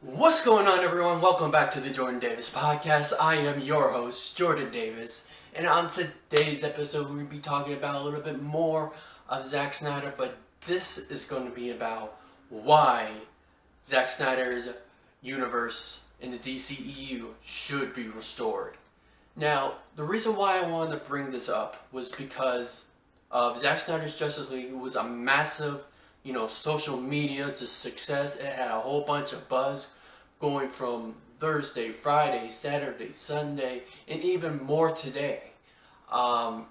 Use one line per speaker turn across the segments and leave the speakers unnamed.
What's going on, everyone? Welcome back to the Jordan Davis Podcast. I am your host, Jordan Davis, and on today's episode, we're going to be talking about a little bit more of Zack Snyder, but this is going to be about why Zack Snyder's universe in the DCEU should be restored. Now, the reason why I wanted to bring this up was because of Zack Snyder's Justice League. It was a massive, social media to success. It had a whole bunch of buzz going from Thursday, Friday, Saturday, Sunday, and even more today. And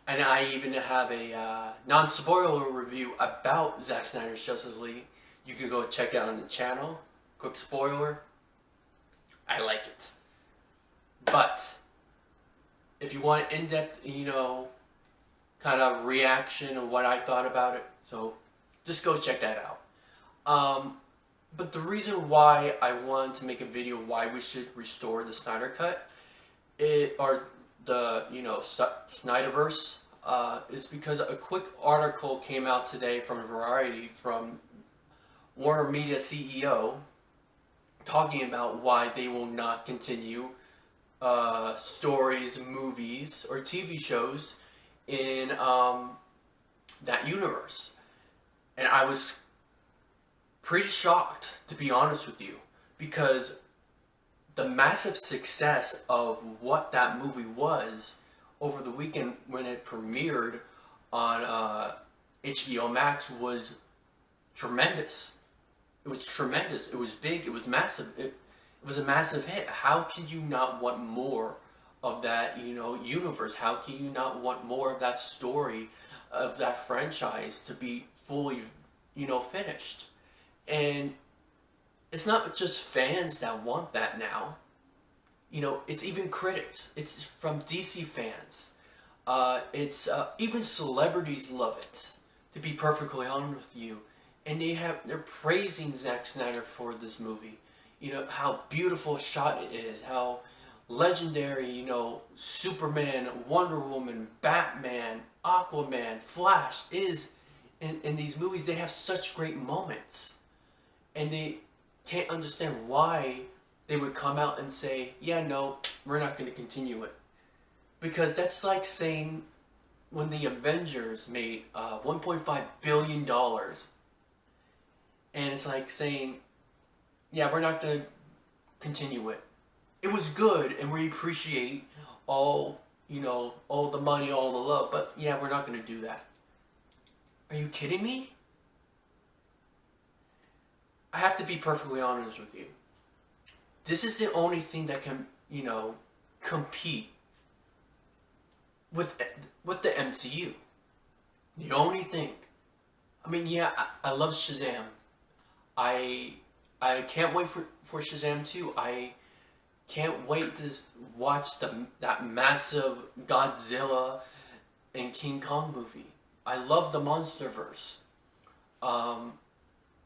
I even have a non-spoiler review about Zack Snyder's Justice League. You can go check it out on the channel. Quick spoiler, I like it. But if you want in-depth, kind of reaction of what I thought about it, so just go check that out. But the reason why I wanted to make a video why we should restore the Snyder Cut, Snyderverse, is because a quick article came out today from Variety from Warner Media CEO talking about why they will not continue stories, movies, or TV shows in that universe. And I was pretty shocked, to be honest with you, because the massive success of what that movie was over the weekend when it premiered on HBO Max was tremendous. It was tremendous. It was big. It was massive. It was a massive hit. How could you not want more of that, universe? How can you not want more of that story, of that franchise to be fully, finished? And it's not just fans that want that now. It's even critics. It's from DC fans. It's even celebrities love it, to be perfectly honest with you. And they're praising Zack Snyder for this movie. How beautiful shot it is, how legendary, Superman, Wonder Woman, Batman, Aquaman, Flash is in these movies. They have such great moments. And they can't understand why they would come out and say, yeah, no, we're not going to continue it. Because that's like saying when the Avengers made $1.5 billion, and it's like saying, yeah, we're not going to continue it. It was good, and we appreciate all the money, all the love, but yeah, we're not going to do that. Are you kidding me? I have to be perfectly honest with you. This is the only thing that can, compete with the MCU. The only thing. I mean, yeah, I love Shazam. I can't wait for Shazam 2. I can't wait to watch that massive Godzilla and King Kong movie. I love the MonsterVerse.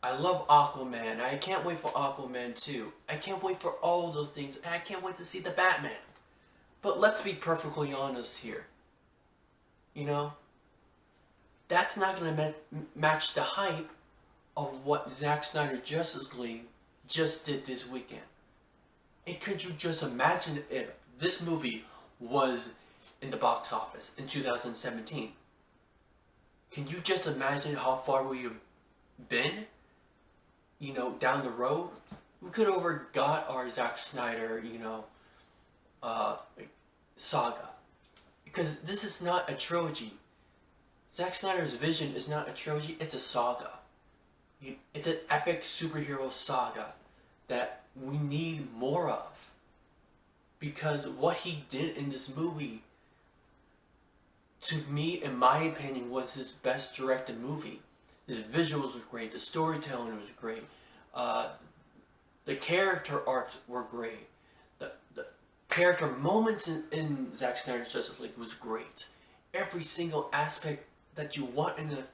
I love Aquaman. I can't wait for Aquaman 2. I can't wait for all those things. And I can't wait to see the Batman. But let's be perfectly honest here. That's not going to match the hype of what Zack Snyder Justice League just did this weekend. And could you just imagine if this movie was in the box office in 2017? Can you just imagine how far we have been? Down the road, we could have got our Zack Snyder, saga. Because this is not a trilogy. Zack Snyder's vision is not a trilogy, it's a saga. It's an epic superhero saga that we need more of. Because what he did in this movie, to me, in my opinion, was his best directed movie. His visuals were great. The storytelling was great. The character arcs were great. The character moments in Zack Snyder's Justice League was great. Every single aspect that you want in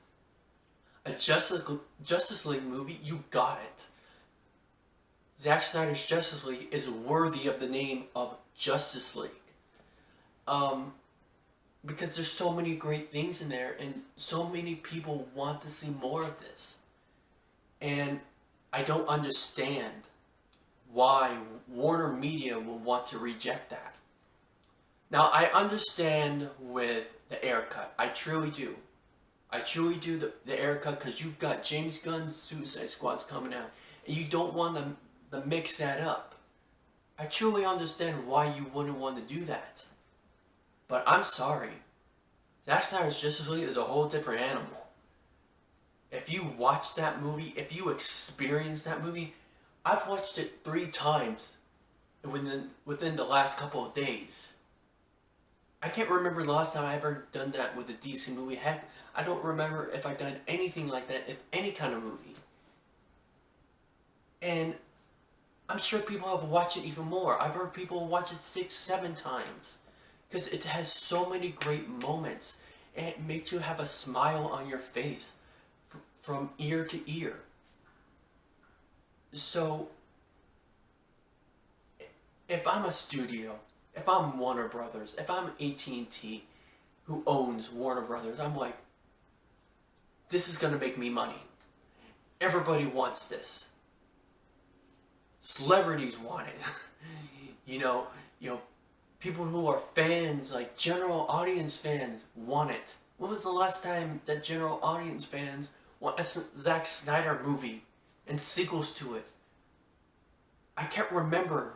a Justice League movie, you got it. Zack Snyder's Justice League is worthy of the name of Justice League. Because there's so many great things in there, and so many people want to see more of this. And I don't understand why Warner Media will want to reject that. Now, I understand with the air cut. I truly do. I truly do the air cut because you've got James Gunn's Suicide Squad's coming out. And you don't want to mix that up. I truly understand why you wouldn't want to do that. But I'm sorry. Zack Snyder's Justice League is a whole different animal. If you watch that movie, if you experience that movie, I've watched it 3 times within the last couple of days. I can't remember the last time I ever done that with a DC movie. Heck, I don't remember if I've done anything like that in any kind of movie. And I'm sure people have watched it even more. I've heard people watch it 6, 7 times. Because it has so many great moments. And it makes you have a smile on your face from ear to ear. So, if I'm a studio, if I'm Warner Brothers, if I'm AT&T, who owns Warner Brothers, I'm like, this is going to make me money. Everybody wants this. Celebrities want it. you know, people who are fans, like general audience fans, want it. When was the last time that general audience fans want a Zack Snyder movie and sequels to it? I can't remember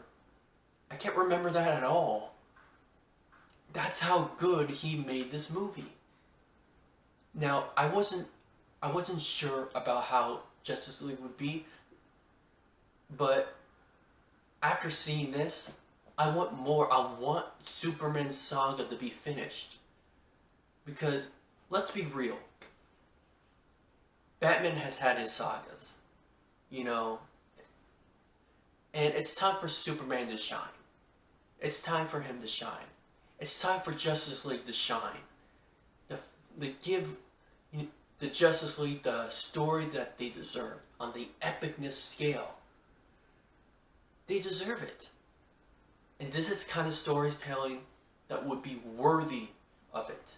that at all. That's how good he made this movie. Now, I wasn't sure about how Justice League would be, but after seeing this, I want more. I want Superman's saga to be finished. Because, let's be real. Batman has had his sagas. And it's time for Superman to shine. It's time for him to shine. It's time for Justice League to shine. To give the Justice League the story that they deserve on the epicness scale. They deserve it. And this is the kind of storytelling that would be worthy of it.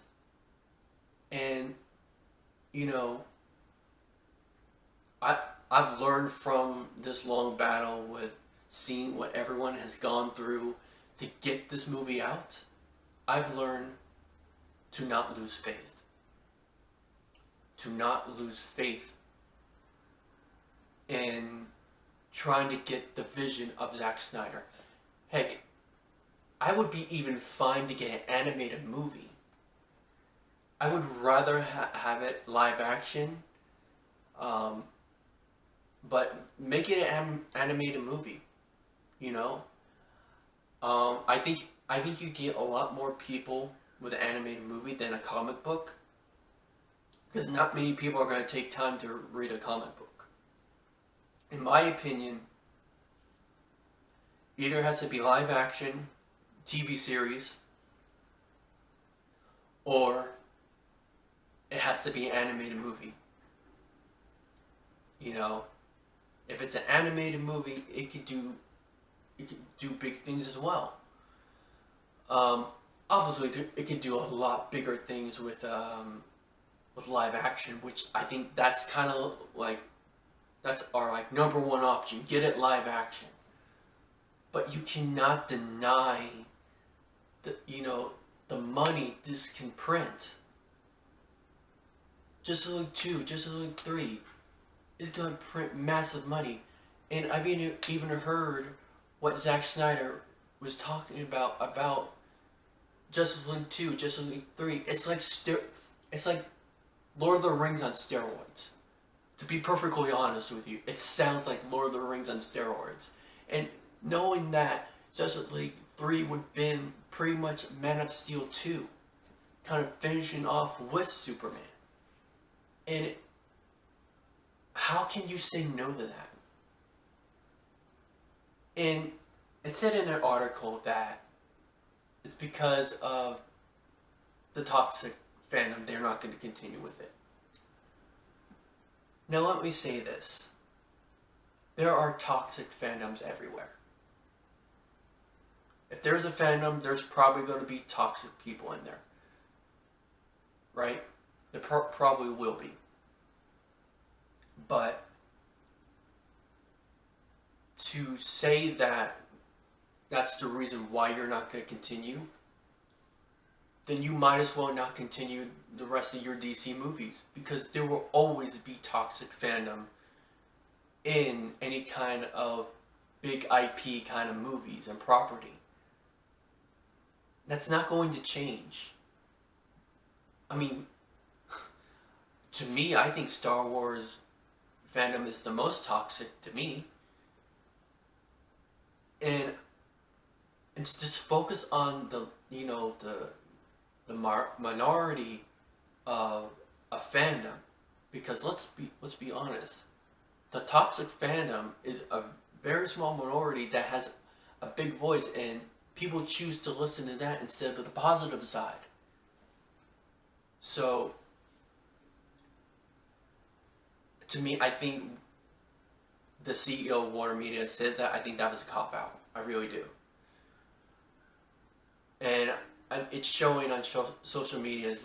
And, I've learned from this long battle with seeing what everyone has gone through to get this movie out. I've learned to not lose faith. To not lose faith in trying to get the vision of Zack Snyder. Heck, I would be even fine to get an animated movie. I would rather have it live action, but make it an animated movie. I think you get a lot more people with an animated movie than a comic book, because not many people are going to take time to read a comic book. In my opinion, either has to be live action, TV series, or it has to be an animated movie. If it's an animated movie, it could do big things as well. Obviously, it could do a lot bigger things with live action, which I think that's kind of that's our number one option. Get it live action. But you cannot deny the money this can print. Justice League 2, Justice League 3 is going to print massive money. And I've even heard what Zack Snyder was talking about Justice League 2, Justice League 3. It's like Lord of the Rings on steroids. To be perfectly honest with you, it sounds like Lord of the Rings on steroids. And knowing that Justice League 3 would have been pretty much Man of Steel 2, kind of finishing off with Superman. And how can you say no to that? And it said in an article that it's because of the toxic fandom, they're not going to continue with it. Now let me say this. There are toxic fandoms everywhere. If there's a fandom, there's probably going to be toxic people in there. Right? There probably will be. But to say that that's the reason why you're not going to continue, then you might as well not continue the rest of your DC movies, because there will always be toxic fandom in any kind of big IP kind of movies and property. That's not going to change. I mean, to me, I think Star Wars fandom is the most toxic to me. And to just focus on the minority of a fandom, because let's be honest, the toxic fandom is a very small minority that has a big voice, and people choose to listen to that instead of the positive side. So, to me, I think the CEO of Warner Media said that. I think that was a cop-out. I really do. And it's showing on social media is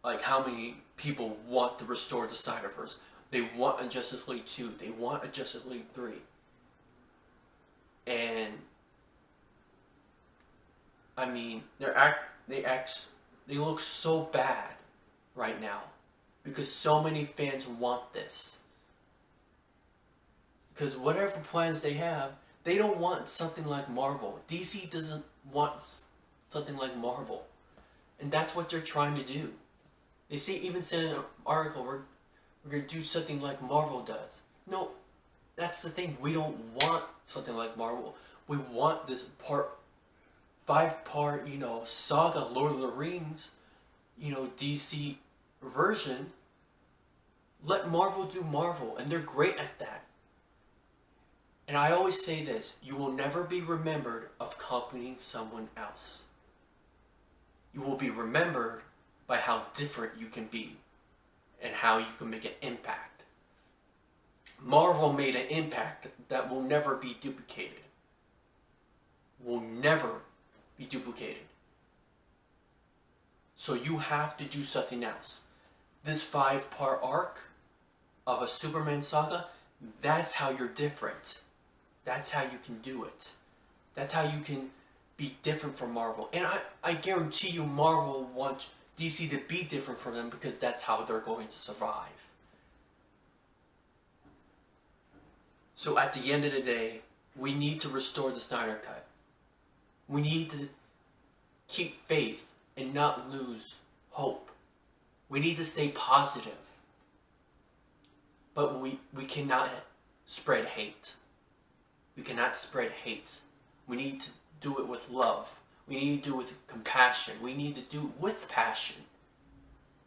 like how many people want to restore the Snyderverse. They want a Justice League 2. They want a Justice League 3. And I mean, they look so bad right now because so many fans want this. Because whatever plans they have, they don't want something like Marvel. DC doesn't want something like Marvel. And that's what they're trying to do. They even said in an article, we're going to do something like Marvel does. No, that's the thing. We don't want something like Marvel. We want this 5-part, saga, Lord of the Rings, DC version. Let Marvel do Marvel, and they're great at that. And I always say this, you will never be remembered of copying someone else. You will be remembered by how different you can be and how you can make an impact. Marvel made an impact that will never be duplicated. Will never be duplicated. So you have to do something else. This 5-part arc of a Superman saga, that's how you're different. That's how you can do it. That's how you can be different from Marvel. And I guarantee you Marvel wants DC to be different from them because that's how they're going to survive. So at the end of the day, we need to restore the Snyder Cut. We need to keep faith and not lose hope. We need to stay positive. But we cannot spread hate. We cannot spread hate. We need to do it with love. We need to do it with compassion. We need to do it with passion.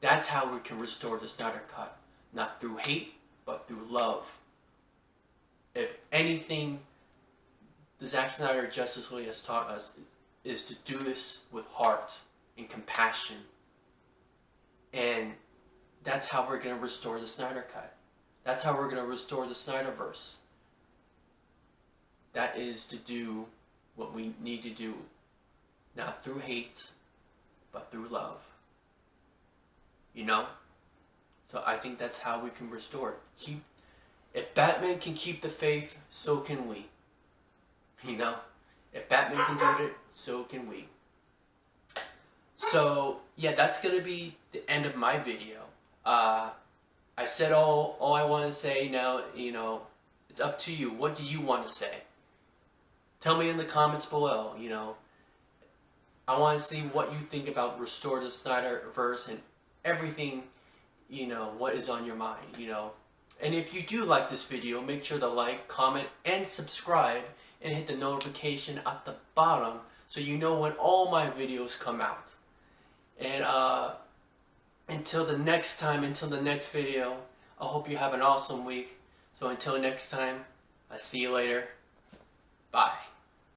That's how we can restore the Snyder Cut. Not through hate, but through love. If anything, the Zack Snyder Justice League has taught us is to do this with heart and compassion. And that's how we're going to restore the Snyder Cut. That's how we're going to restore the Snyderverse. That is to do what we need to do. Not through hate, but through love. So I think that's how we can restore it. If Batman can keep the faith, so can we. If Batman can do it, so can we. So, yeah, that's going to be the end of my video. I said all I want to say. Now, it's up to you. What do you want to say? Tell me in the comments below, I want to see what you think about Restore the Snyderverse and everything, what is on your mind, And if you do like this video, make sure to like, comment, and subscribe, and hit the notification at the bottom so you know when all my videos come out. And until the next video, I hope you have an awesome week. So until next time, I'll see you later. Bye.